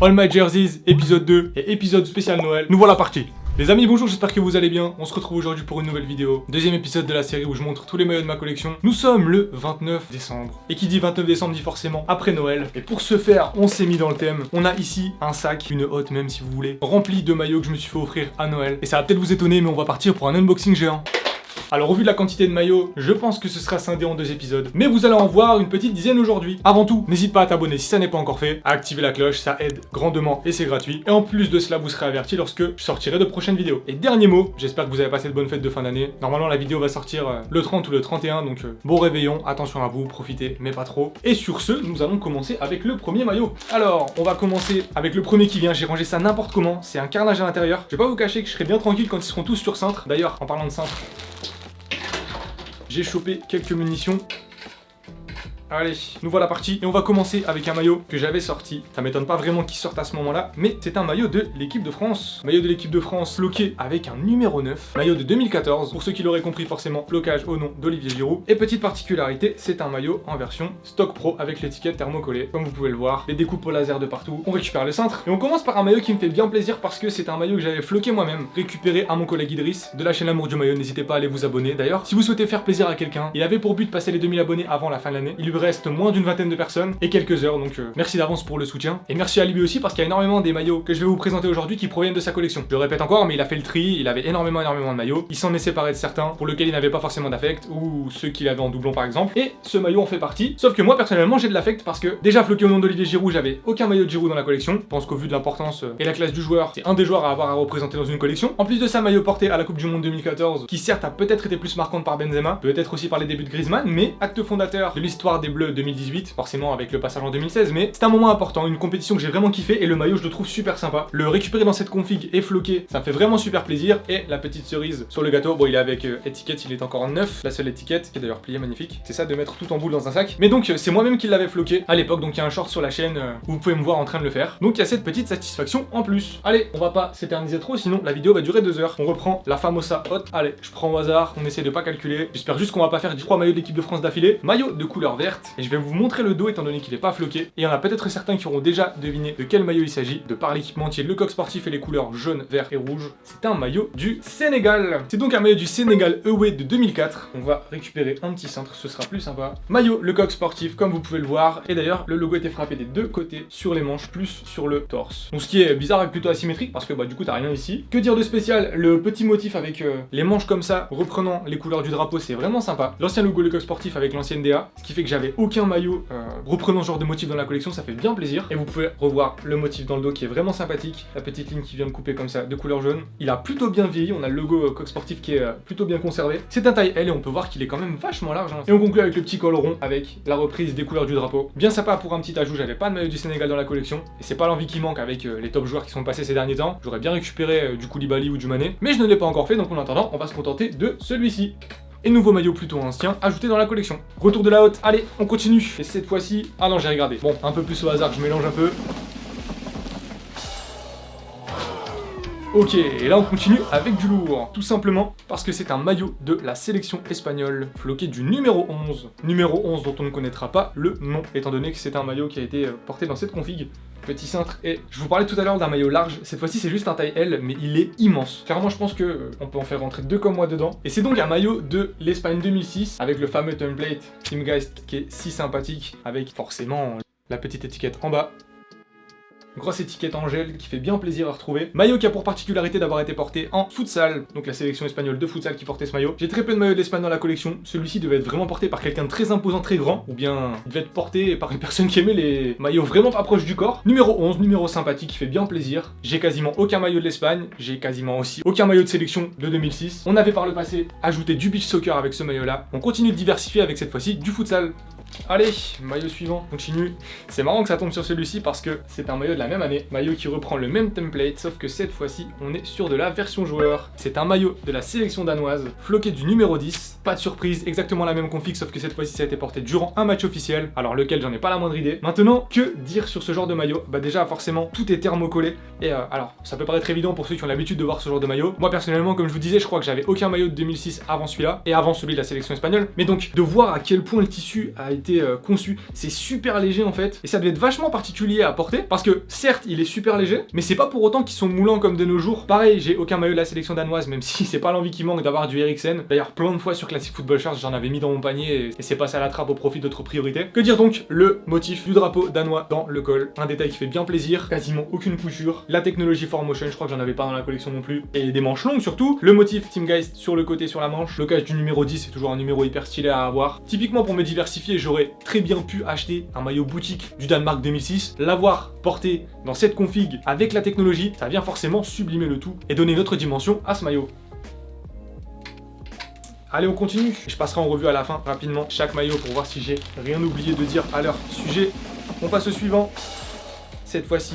All My Jerseys, épisode 2 et épisode spécial Noël. Nous voilà partis. Les amis, bonjour, j'espère que vous allez bien. On se retrouve aujourd'hui pour une nouvelle vidéo. Deuxième épisode de la série où je montre tous les maillots de ma collection. Nous sommes le 29 décembre. Et qui dit 29 décembre dit forcément après Noël. Et pour ce faire, on s'est mis dans le thème. On a ici un sac, une hotte même si vous voulez, rempli de maillots que je me suis fait offrir à Noël. Et ça va peut-être vous étonner, mais on va partir pour un unboxing géant. Alors au vu de la quantité de maillots, je pense que ce sera scindé en 2 épisodes. Mais vous allez en voir une petite dizaine aujourd'hui. Avant tout, n'hésite pas à t'abonner si ça n'est pas encore fait, à activer la cloche, ça aide grandement et c'est gratuit. Et en plus de cela, vous serez averti lorsque je sortirai de prochaines vidéos. Et dernier mot, j'espère que vous avez passé de bonnes fêtes de fin d'année. Normalement la vidéo va sortir le 30 ou le 31, donc bon réveillon, attention à vous, profitez, mais pas trop. Et sur ce, nous allons commencer avec le premier maillot. Alors, on va commencer avec le premier qui vient, j'ai rangé ça n'importe comment, c'est un carnage à l'intérieur. Je vais pas vous cacher que je serai bien tranquille quand ils seront tous sur cintre. D'ailleurs, en parlant de cintre, j'ai chopé quelques munitions. Allez, nous voilà partis et on va commencer avec un maillot que j'avais sorti. Ça m'étonne pas vraiment qu'il sorte à ce moment-là, mais c'est un maillot de l'équipe de France. Maillot de l'équipe de France floqué avec un numéro 9. Maillot de 2014, pour ceux qui l'auraient compris forcément, flocage au nom d'Olivier Giroud. Et petite particularité, c'est un maillot en version stock pro avec l'étiquette thermocollée. Comme vous pouvez le voir, les découpes au laser de partout. On récupère le cintre et on commence par un maillot qui me fait bien plaisir parce que c'est un maillot que j'avais floqué moi-même, récupéré à mon collègue Idriss de la chaîne L'amour du maillot. N'hésitez pas à aller vous abonner. D'ailleurs, si vous souhaitez faire plaisir à quelqu'un, il avait pour but de passer les 2000 abonnés avant la fin de l'année. Il lui reste moins d'une vingtaine de personnes et quelques heures, donc merci d'avance pour le soutien. Et merci à lui aussi parce qu'il y a énormément des maillots que je vais vous présenter aujourd'hui qui proviennent de sa collection. Je le répète encore, mais il a fait le tri, il avait énormément de maillots. Il s'en est séparé de certains pour lesquels il n'avait pas forcément d'affect ou ceux qu'il avait en doublon par exemple. Et ce maillot en fait partie. Sauf que moi personnellement j'ai de l'affect parce que déjà floqué au nom d'Olivier Giroud, j'avais aucun maillot de Giroud dans la collection. Je pense qu'au vu de l'importance et la classe du joueur, c'est un des joueurs à avoir à représenter dans une collection. En plus de ça, maillot porté à la Coupe du Monde 2014, qui certes a peut-être été plus marquante par Benzema, peut-être aussi par les débuts de Griezmann, mais acte fondateur de l'histoire des Bleus 2018, forcément avec le passage en 2016, mais c'est un moment important, une compétition que j'ai vraiment kiffé et le maillot je le trouve super sympa. Le récupérer dans cette config et floqué, ça me fait vraiment super plaisir. Et la petite cerise sur le gâteau, bon il est avec étiquette, il est encore neuf, la seule étiquette, qui est d'ailleurs pliée magnifique, c'est ça de mettre tout en boule dans un sac. Mais donc c'est moi-même qui l'avais floqué à l'époque, donc il y a un short sur la chaîne où vous pouvez me voir en train de le faire. Donc il y a cette petite satisfaction en plus. Allez, on va pas s'éterniser trop, sinon la vidéo va durer 2 heures. On reprend la famosa hot, allez, je prends au hasard, on essaie de pas calculer. J'espère juste qu'on va pas faire 3 maillots de l'équipe de France d'affilée. Maillot de couleur verte, et je vais vous montrer le dos étant donné qu'il est pas floqué. Et il y en a peut-être certains qui auront déjà deviné de quel maillot il s'agit. De par l'équipementier, le coq sportif et les couleurs jaune, vert et rouge. C'est un maillot du Sénégal. C'est donc un maillot du Sénégal Away de 2004. On va récupérer un petit cintre, ce sera plus sympa. Maillot, le coq sportif, comme vous pouvez le voir. Et d'ailleurs, le logo était frappé des 2 côtés sur les manches, plus sur le torse. Donc ce qui est bizarre et plutôt asymétrique, parce que bah du coup t'as rien ici. Que dire de spécial? Le petit motif avec les manches comme ça, reprenant les couleurs du drapeau, c'est vraiment sympa. L'ancien logo, le coq sportif avec l'ancienne DA, ce qui fait que j'avais aucun maillot reprenant ce genre de motif dans la collection, ça fait bien plaisir. Et vous pouvez revoir le motif dans le dos qui est vraiment sympathique. La petite ligne qui vient de couper comme ça de couleur jaune. Il a plutôt bien vieilli, on a le logo coq sportif qui est plutôt bien conservé. C'est un taille L et on peut voir qu'il est quand même vachement large. Et on conclut avec le petit col rond avec la reprise des couleurs du drapeau. Bien sympa pour un petit ajout, j'avais pas de maillot du Sénégal dans la collection. Et c'est pas l'envie qui manque avec les top joueurs qui sont passés ces derniers temps. J'aurais bien récupéré du Koulibaly ou du Mané. Mais je ne l'ai pas encore fait, donc en attendant, on va se contenter de celui-ci. Et nouveau maillot plutôt ancien, ajouté dans la collection. Retour de la haute, allez, on continue. Et cette fois-ci, ah non j'ai regardé. Bon, un peu plus au hasard, je mélange un peu. Ok, et là on continue avec du lourd, tout simplement parce que c'est un maillot de la sélection espagnole, floqué du numéro 11. Numéro 11 dont on ne connaîtra pas le nom, étant donné que c'est un maillot qui a été porté dans cette config. Petit cintre, et je vous parlais tout à l'heure d'un maillot large, cette fois-ci c'est juste un taille L, mais il est immense. Clairement je pense que on peut en faire rentrer 2 comme moi dedans. Et c'est donc un maillot de l'Espagne 2006, avec le fameux template Teamgeist qui est si sympathique, avec forcément la petite étiquette en bas. Grosse étiquette en gel qui fait bien plaisir à retrouver. Maillot qui a pour particularité d'avoir été porté en futsal, donc la sélection espagnole de futsal qui portait ce maillot. J'ai très peu de maillots de l'Espagne dans la collection. Celui-ci devait être vraiment porté par quelqu'un de très imposant, très grand, ou bien il devait être porté par une personne qui aimait les maillots vraiment pas proches du corps. Numéro 11, numéro sympathique qui fait bien plaisir. J'ai quasiment aucun maillot de l'Espagne, j'ai quasiment aussi aucun maillot de sélection de 2006. On avait par le passé ajouté du beach soccer avec ce maillot-là. On continue de diversifier avec cette fois-ci du futsal. Allez, maillot suivant, continue. C'est marrant que ça tombe sur celui-ci parce que c'est un maillot de la même année. Maillot qui reprend le même template, sauf que cette fois-ci, on est sur de la version joueur. C'est un maillot de la sélection danoise, floqué du numéro 10. Pas de surprise, exactement la même config, sauf que cette fois-ci, ça a été porté durant un match officiel. Alors lequel, j'en ai pas la moindre idée. Maintenant, que dire sur ce genre de maillot? Bah déjà, forcément, tout est thermocollé. Et alors, ça peut paraître évident pour ceux qui ont l'habitude de voir ce genre de maillot. Moi, personnellement, comme je vous disais, je crois que j'avais aucun maillot de 2006 avant celui-là, et avant celui de la sélection espagnole. Mais donc, de voir à quel point le tissu a été conçu. C'est super léger en fait, et ça devait être vachement particulier à porter, parce que certes il est super léger, mais c'est pas pour autant qu'ils sont moulants comme de nos jours. Pareil, j'ai aucun maillot de la sélection danoise, même si c'est pas l'envie qui manque d'avoir du Eriksen. D'ailleurs plein de fois sur Classic Football Shirts j'en avais mis dans mon panier et c'est passé à la trappe au profit d'autres priorités. Que dire donc? Le motif du drapeau danois dans le col, un détail qui fait bien plaisir, quasiment aucune couture, la technologie 4Motion, je crois que j'en avais pas dans la collection non plus, et des manches longues surtout, le motif Teamgeist sur le côté sur la manche, le cache du numéro 10 c'est toujours un numéro hyper stylé à avoir. Typiquement pour me diversifier, j'aurais très bien pu acheter un maillot boutique du Danemark 2006, l'avoir porté dans cette config avec la technologie, ça vient forcément sublimer le tout et donner une autre dimension à ce maillot. Allez, on continue. Je passerai en revue à la fin rapidement chaque maillot pour voir si j'ai rien oublié de dire à leur sujet. On passe au suivant. Cette fois-ci,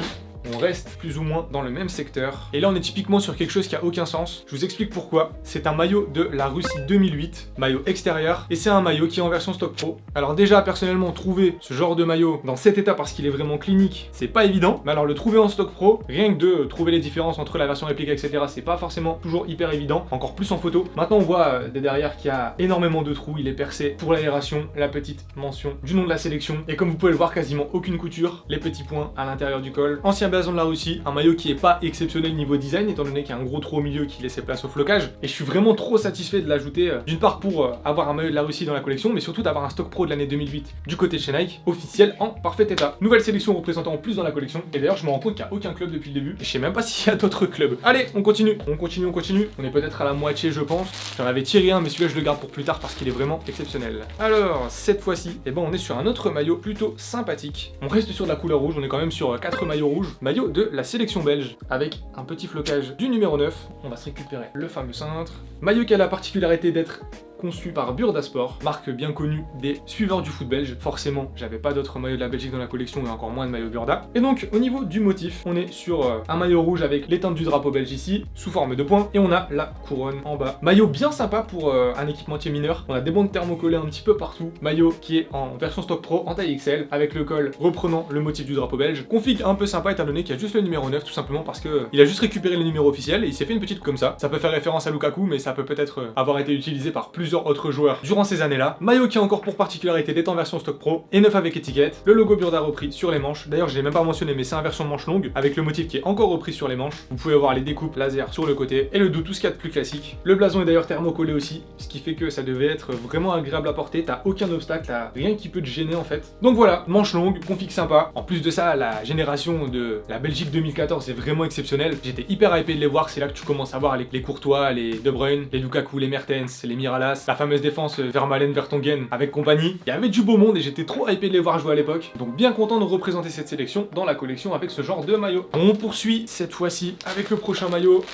on reste plus ou moins dans le même secteur. Et là, on est typiquement sur quelque chose qui a aucun sens. Je vous explique pourquoi. C'est un maillot de la Russie 2008, maillot extérieur, et c'est un maillot qui est en version stock pro. Alors déjà, personnellement, trouver ce genre de maillot dans cet état parce qu'il est vraiment clinique, c'est pas évident. Mais alors le trouver en stock pro, rien que de trouver les différences entre la version réplique, etc., c'est pas forcément toujours hyper évident, encore plus en photo. Maintenant, on voit dès derrière qu'il y a énormément de trous, il est percé pour l'aération, la petite mention du nom de la sélection, et comme vous pouvez le voir, quasiment aucune couture, les petits points à l'intérieur du col. Ancien blason de la Russie, un maillot qui est pas exceptionnel niveau design étant donné qu'il y a un gros trou au milieu qui laissait place au flocage, et je suis vraiment trop satisfait de l'ajouter, d'une part pour avoir un maillot de la Russie dans la collection, mais surtout d'avoir un stock pro de l'année 2008 du côté de chez Nike, officiel en parfait état. Nouvelle sélection représentant en plus dans la collection, et d'ailleurs je me rends compte qu'il n'y a aucun club depuis le début, et je sais même pas s'il y a d'autres clubs. Allez, on continue, on est peut-être à la moitié je pense, j'en avais tiré un mais celui-là je le garde pour plus tard parce qu'il est vraiment exceptionnel. Alors, cette fois-ci, eh ben, on est sur un autre maillot plutôt sympathique, on reste sur de la couleur rouge, on est quand même sur 4 maillots rouges, maillot de la sélection belge, avec un petit flocage du numéro 9, on va se récupérer le fameux cintre, maillot qui a la particularité d'être conçu par Burdasport, marque bien connue des suiveurs du foot belge. Forcément, j'avais pas d'autres maillots de la Belgique dans la collection et encore moins de maillots Burda. Et donc, au niveau du motif, on est sur un maillot rouge avec les teintes du drapeau belge ici, sous forme de points, et on a la couronne en bas. Maillot bien sympa pour un équipementier mineur. On a des bandes thermocollées un petit peu partout. Maillot qui est en version stock pro, en taille XL, avec le col reprenant le motif du drapeau belge. Config un peu sympa étant donné qu'il y a juste le numéro 9, tout simplement parce que il a juste récupéré le numéro officiel et il s'est fait une petite comme ça. Ça peut faire référence à Lukaku, mais ça peut peut-être avoir été utilisé par plusieurs autres joueurs durant ces années-là. Maillot qui a encore pour particularité d'être en version stock pro et neuf avec étiquette. Le logo Burda repris sur les manches. D'ailleurs, je l'ai même pas mentionné, mais c'est un version manche longue avec le motif qui est encore repris sur les manches. Vous pouvez avoir les découpes laser sur le côté et le dos, tout ce qu'il y a de plus classique. Le blason est d'ailleurs thermocollé aussi, ce qui fait que ça devait être vraiment agréable à porter. T'as aucun obstacle, t'as rien qui peut te gêner en fait. Donc voilà, manche longue, config sympa. En plus de ça, la génération de la Belgique 2014 est vraiment exceptionnelle. J'étais hyper hypé de les voir. C'est là que tu commences à voir les Courtois, les De Bruyne, les Lukaku, les Mertens, les Miralas, la fameuse défense Vermaelen, Vertonghen avec compagnie. Il y avait du beau monde et j'étais trop hypé de les voir jouer à l'époque. Donc bien content de représenter cette sélection dans la collection avec ce genre de maillot. On poursuit cette fois-ci avec le prochain maillot.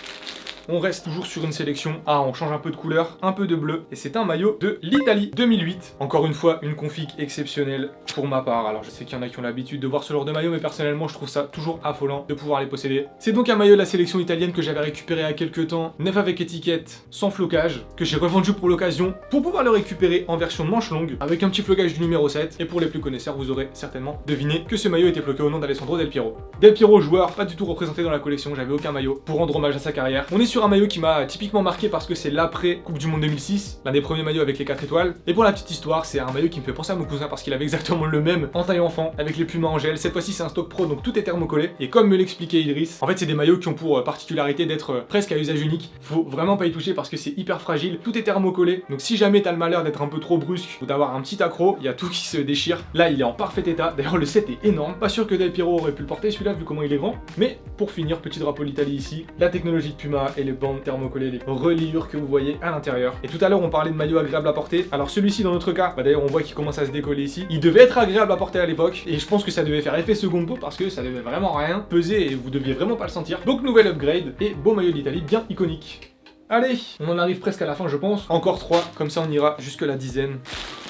On reste toujours sur une sélection. Ah, on change un peu de couleur, un peu de bleu. Et c'est un maillot de l'Italie 2008. Encore une fois, une config exceptionnelle pour ma part. Alors je sais qu'il y en a qui ont l'habitude de voir ce genre de maillot, mais personnellement je trouve ça toujours affolant de pouvoir les posséder. C'est donc un maillot de la sélection italienne que j'avais récupéré il y a quelques temps, neuf avec étiquette, sans flocage, que j'ai revendu pour l'occasion, pour pouvoir le récupérer en version manche longue, avec un petit flocage du numéro 7. Et pour les plus connaisseurs, vous aurez certainement deviné que ce maillot était floqué au nom d'Alessandro Del Piero. Del Piero, joueur, pas du tout représenté dans la collection, j'avais aucun maillot pour rendre hommage à sa carrière. On est sur un maillot qui m'a typiquement marqué parce que c'est l'après Coupe du Monde 2006, l'un des premiers maillots avec les 4 étoiles. Et pour la petite histoire, c'est un maillot qui me fait penser à mon cousin parce qu'il avait exactement le même en taille enfant avec les Pumas en gel. Cette fois-ci c'est un stock pro donc tout est thermocollé. Et comme me l'expliquait Idriss, en fait c'est des maillots qui ont pour particularité d'être presque à usage unique. Faut vraiment pas y toucher parce que c'est hyper fragile, tout est thermocollé. Donc si jamais t'as le malheur d'être un peu trop brusque ou d'avoir un petit accro, il y a tout qui se déchire. Là il est en parfait état, d'ailleurs le set est énorme. Pas sûr que Del Piero aurait pu le porter celui-là vu comment il est grand. Mais pour finir, petit drapeau d'Italie ici, la technologie de Puma et les bandes thermocollées, les reliures que vous voyez à l'intérieur. Et tout à l'heure on parlait de maillot agréable à porter. Alors celui-ci dans notre cas, d'ailleurs on voit qu'il commence à se décoller ici. Il devait être agréable à porter à l'époque et je pense que ça devait faire effet second peau parce que ça devait vraiment rien peser et vous deviez vraiment pas le sentir. Donc nouvel upgrade et beau maillot d'Italie bien iconique. Allez, on en arrive presque à la fin je pense. Encore 3, comme ça on ira jusque la dizaine.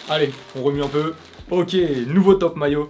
Allez, on remue un peu. Ok, nouveau top maillot.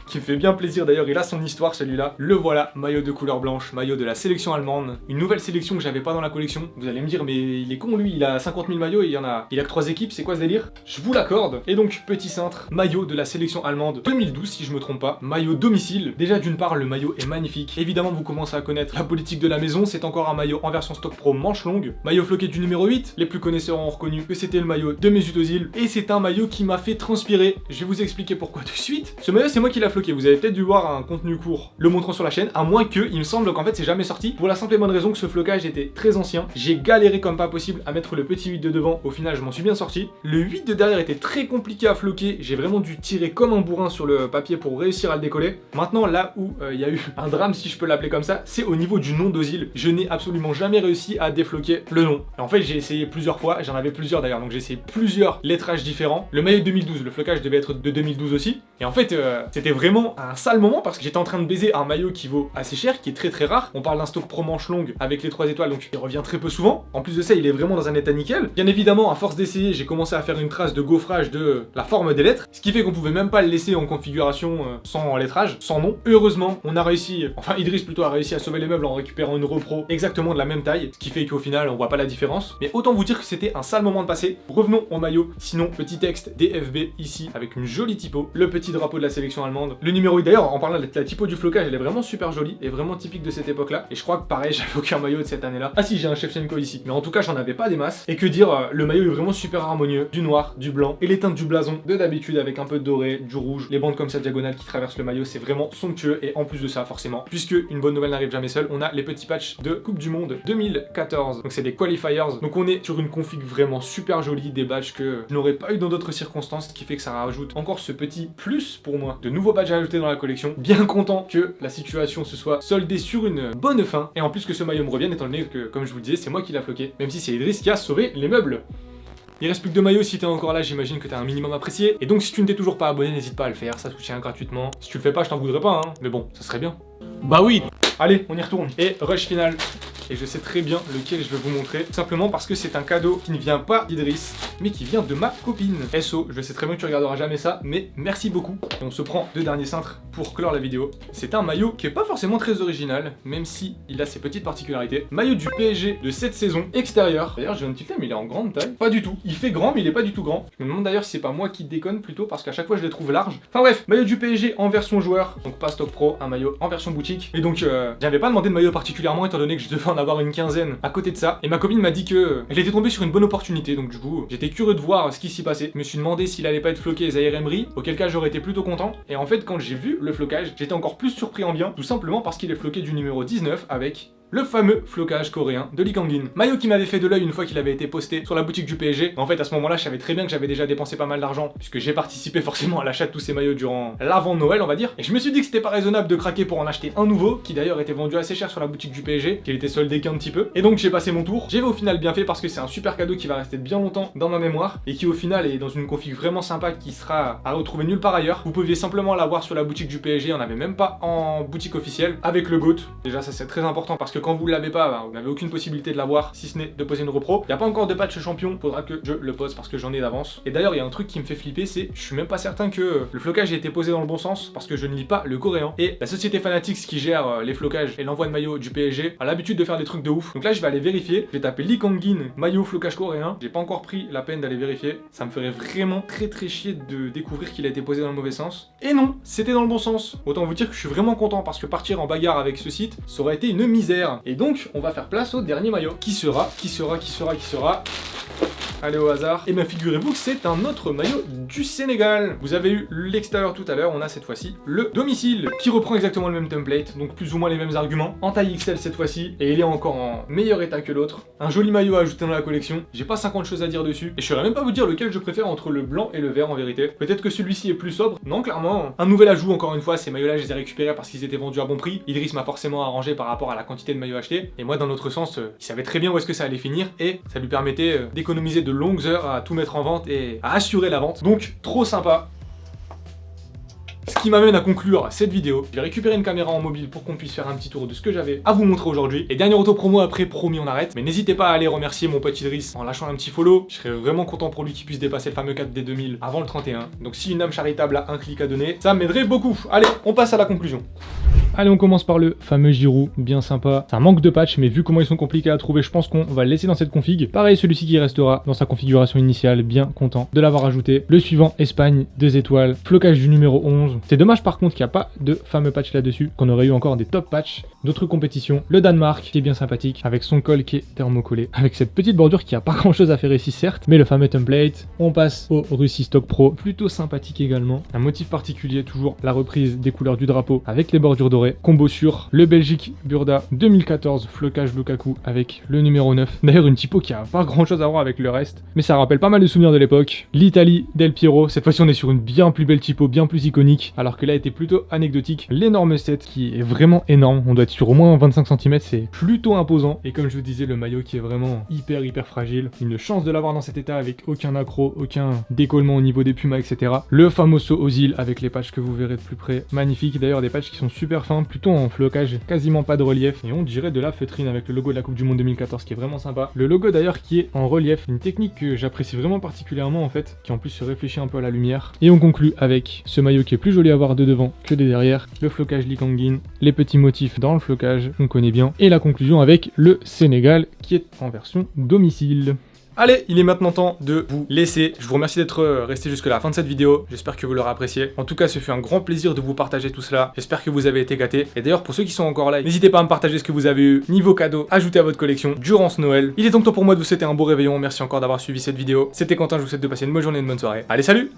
qui me fait bien plaisir d'ailleurs, il a son histoire celui-là. Le voilà, maillot de couleur blanche, maillot de la sélection allemande. Une nouvelle sélection que j'avais pas dans la collection. Vous allez me dire, mais il est con lui, il a 50 000 maillots et il a que 3 équipes, c'est quoi ce délire? Je vous l'accorde. Et donc, petit cintre, maillot de la sélection allemande 2012 si je me trompe pas. Maillot domicile. Déjà d'une part, le maillot est magnifique. Évidemment, vous commencez à connaître la politique de la maison, c'est encore un maillot en version stock pro manche longue. Maillot floqué du numéro 8, les plus connaisseurs ont reconnu que c'était le maillot de Mesut Özil. Et c'est un maillot qui m'a fait transpirer. Je vais vous expliquer pourquoi de suite. Ce maillot, c'est moi qui l'a floqué. Vous avez peut-être dû voir un contenu court le montrant sur la chaîne, à moins que, il me semble qu'en fait, c'est jamais sorti. Pour la simple et bonne raison que ce flocage était très ancien. J'ai galéré comme pas possible à mettre le petit 8 de devant. Au final, je m'en suis bien sorti. Le 8 de derrière était très compliqué à floquer. J'ai vraiment dû tirer comme un bourrin sur le papier pour réussir à le décoller. Maintenant, là où il y a eu un drame, si je peux l'appeler comme ça, c'est au niveau du nom d'Ozil. Je n'ai absolument jamais réussi à défloquer le nom. En fait, j'ai essayé plusieurs fois. J'en avais plusieurs d'ailleurs, donc j'ai essayé plusieurs lettrages différents. Le maillot de 2012, le flocage devait être de 2012 aussi. Et en fait, c'était vraiment un sale moment parce que j'étais en train de baiser un maillot qui vaut assez cher, qui est très très rare. On parle d'un stock pro manche longue avec les 3 étoiles, donc il revient très peu souvent. En plus de ça, il est vraiment dans un état nickel. Bien évidemment, à force d'essayer, j'ai commencé à faire une trace de gaufrage de la forme des lettres, ce qui fait qu'on pouvait même pas le laisser en configuration sans lettrage, sans nom. Heureusement, on a réussi, enfin Idriss plutôt a réussi à sauver les meubles en récupérant une repro exactement de la même taille, ce qui fait qu'au final, on voit pas la différence. Mais autant vous dire que c'était un sale moment de passer. Revenons au maillot. Sinon, petit texte DFB ici avec une jolie typo, le petit drapeau de la sélection allemande. Le numéro 8 d'ailleurs, en parlant de la typo du flocage, elle est vraiment super jolie et vraiment typique de cette époque-là. Et je crois que pareil, j'avais aucun maillot de cette année-là. Ah si, j'ai un Shevchenko ici. Mais en tout cas, j'en avais pas des masses. Et que dire, le maillot est vraiment super harmonieux. Du noir, du blanc et les teintes du blason de d'habitude avec un peu de doré, du rouge, les bandes comme ça diagonales qui traversent le maillot, c'est vraiment somptueux. Et en plus de ça, forcément, puisque une bonne nouvelle n'arrive jamais seule, on a les petits patchs de Coupe du Monde 2014. Donc c'est des qualifiers. Donc on est sur une config vraiment super jolie, des badges que je n'aurais pas eu dans d'autres circonstances, ce qui fait que ça rajoute encore ce petit plus pour moi. De nouveaux badges à ajouter dans la collection. Bien content que la situation se soit soldée sur une bonne fin. Et en plus que ce maillot me revienne, étant donné que, comme je vous le disais, c'est moi qui l'a floqué. Même si c'est Idriss qui a sauvé les meubles. Il reste plus que 2 maillots, si t'es encore là, j'imagine que t'as un minimum apprécié. Et donc si tu ne t'es toujours pas abonné, n'hésite pas à le faire, ça soutient gratuitement. Si tu le fais pas, je t'en voudrais pas, hein. Mais bon, ça serait bien. Bah oui. Allez, on y retourne. Et rush final. Et je sais très bien lequel je vais vous montrer, tout simplement parce que c'est un cadeau qui ne vient pas d'Idriss, mais qui vient de ma copine. SO, je sais très bien que tu regarderas jamais ça, mais merci beaucoup. Et on se prend 2 derniers cintres pour clore la vidéo. C'est un maillot qui est pas forcément très original, même si il a ses petites particularités. Maillot du PSG de cette saison, extérieur. D'ailleurs, je viens de tilter, mais il est en grande taille. Pas du tout. Il fait grand, mais il est pas du tout grand. Je me demande d'ailleurs si c'est pas moi qui déconne plutôt, parce qu'à chaque fois je les trouve larges. Enfin bref, maillot du PSG en version joueur, donc pas stock pro, un maillot en version boutique. Et donc, j'avais pas demandé de maillot particulièrement, étant donné que je devais en avoir une quinzaine à côté de ça. Et ma copine m'a dit que elle était tombée sur une bonne opportunité, donc du coup, j'étais curieux de voir ce qui s'y passait. Je me suis demandé s'il allait pas être floqué Zaïre Emery, auquel cas j'aurais été plutôt content. Et en fait, quand j'ai vu le flocage, j'étais encore plus surpris en bien, tout simplement parce qu'il est floqué du numéro 19 avec le fameux flocage coréen de Lee Kang-in. Maillot qui m'avait fait de l'œil une fois qu'il avait été posté sur la boutique du PSG. En fait, à ce moment-là, je savais très bien que j'avais déjà dépensé pas mal d'argent, puisque j'ai participé forcément à l'achat de tous ces maillots durant l'avant Noël, on va dire. Et je me suis dit que c'était pas raisonnable de craquer pour en acheter un nouveau, qui d'ailleurs était vendu assez cher sur la boutique du PSG, qu'il était soldé qu'un petit peu. Et donc j'ai passé mon tour. J'ai au final bien fait parce que c'est un super cadeau qui va rester bien longtemps dans ma mémoire, et qui au final est dans une config vraiment sympa qui sera à retrouver nulle part ailleurs. Vous pouviez simplement l'avoir sur la boutique du PSG, on n'avait même pas en boutique officielle, avec le GOAT. Déjà ça c'est très important parce que quand vous l'avez pas, vous n'avez aucune possibilité de l'avoir si ce n'est de poser une repro. Il n'y a pas encore de patch champion, faudra que je le pose parce que j'en ai d'avance. Et d'ailleurs il y a un truc qui me fait flipper, c'est je suis même pas certain que le flocage ait été posé dans le bon sens parce que je ne lis pas le coréen. Et la société Fanatics qui gère les flocages et l'envoi de maillots du PSG a l'habitude de faire des trucs de ouf. Donc là je vais aller vérifier, je vais taper Lee Kang-in maillot flocage coréen. J'ai pas encore pris la peine d'aller vérifier, ça me ferait vraiment très chier de découvrir qu'il a été posé dans le mauvais sens. Et non, c'était dans le bon sens. Autant vous dire que je suis vraiment content parce que partir en bagarre avec ce site, ça aurait été une misère. Et donc on va faire place au dernier maillot. Qui sera Allez au hasard. Et bien figurez-vous que c'est un autre maillot du Sénégal. Vous avez eu l'extérieur tout à l'heure, on a cette fois-ci le domicile qui reprend exactement le même template, donc plus ou moins les mêmes arguments, en taille XL cette fois-ci, et il est encore en meilleur état que l'autre. Un joli maillot à ajouter dans la collection, j'ai pas 50 choses à dire dessus, et je saurais même pas vous dire lequel je préfère entre le blanc et le vert en vérité. Peut-être que celui-ci est plus sobre, non clairement. Un nouvel ajout encore une fois, ces maillots-là je les ai récupérés parce qu'ils étaient vendus à bon prix. Idriss m'a forcément arrangé par rapport à la quantité de maillots achetés, et moi dans l'autre sens, il savait très bien où est-ce que ça allait finir, et ça lui permettait d'économiser de longues heures à tout mettre en vente et à assurer la vente. Donc trop sympa. Ce qui m'amène à conclure cette vidéo. Je vais récupérer une caméra en mobile pour qu'on puisse faire un petit tour de ce que j'avais à vous montrer aujourd'hui. Et dernier auto promo après, promis on arrête. Mais n'hésitez pas à aller remercier mon pote Idriss en lâchant un petit follow. Je serais vraiment content pour lui qu'il puisse dépasser le fameux 4 des 2000 avant le 31. Donc si une âme charitable a un clic à donner, ça m'aiderait beaucoup. Allez, on passe à la conclusion. Allez, on commence par le fameux Giroud, bien sympa. C'est un manque de patch, mais vu comment ils sont compliqués à trouver, je pense qu'on va le laisser dans cette config. Pareil, celui-ci qui restera dans sa configuration initiale, bien content de l'avoir ajouté. Le suivant, Espagne, 2 étoiles, flocage du numéro 11. C'est dommage par contre qu'il n'y a pas de fameux patch là-dessus, qu'on aurait eu encore des top patchs. D'autres compétitions, le Danemark, qui est bien sympathique, avec son col qui est thermocollé, avec cette petite bordure qui a pas grand-chose à faire ici certes, mais le fameux template. On passe au Russie Stock Pro, plutôt sympathique également. Un motif particulier, toujours la reprise des couleurs du drapeau avec les bordures dorées. Combo sur le Belgique Burda 2014 flocage Lukaku avec le numéro 9. D'ailleurs une typo qui a pas grand chose à voir avec le reste, mais ça rappelle pas mal de souvenirs de l'époque. L'Italie Del Piero, cette fois-ci on est sur une bien plus belle typo, bien plus iconique, alors que là était plutôt anecdotique. L'énorme set qui est vraiment énorme, on doit être sur au moins 25 cm, c'est plutôt imposant. Et comme je vous disais, le maillot qui est vraiment hyper fragile. Une chance de l'avoir dans cet état avec aucun accro, aucun décollement au niveau des pumas, etc. Le famoso Ozil avec les patchs que vous verrez de plus près. Magnifique, d'ailleurs des patchs qui sont super fins, plutôt en flocage, quasiment pas de relief, et on dirait de la feutrine avec le logo de la Coupe du Monde 2014 qui est vraiment sympa. Le logo d'ailleurs qui est en relief, une technique que j'apprécie vraiment particulièrement en fait, qui en plus se réfléchit un peu à la lumière. Et on conclut avec ce maillot qui est plus joli à voir de devant que de derrière, le flocage Lee Kang-in, les petits motifs dans le flocage, on connaît bien, et la conclusion avec le Sénégal qui est en version domicile. Allez, il est maintenant temps de vous laisser. Je vous remercie d'être resté jusqu'à la fin de cette vidéo. J'espère que vous l'aurez apprécié. En tout cas, ce fut un grand plaisir de vous partager tout cela. J'espère que vous avez été gâtés. Et d'ailleurs, pour ceux qui sont encore là, n'hésitez pas à me partager ce que vous avez eu niveau cadeau ajouté à votre collection durant ce Noël. Il est donc temps pour moi de vous souhaiter un beau réveillon. Merci encore d'avoir suivi cette vidéo. C'était Quentin, je vous souhaite de passer une bonne journée et une bonne soirée. Allez, salut!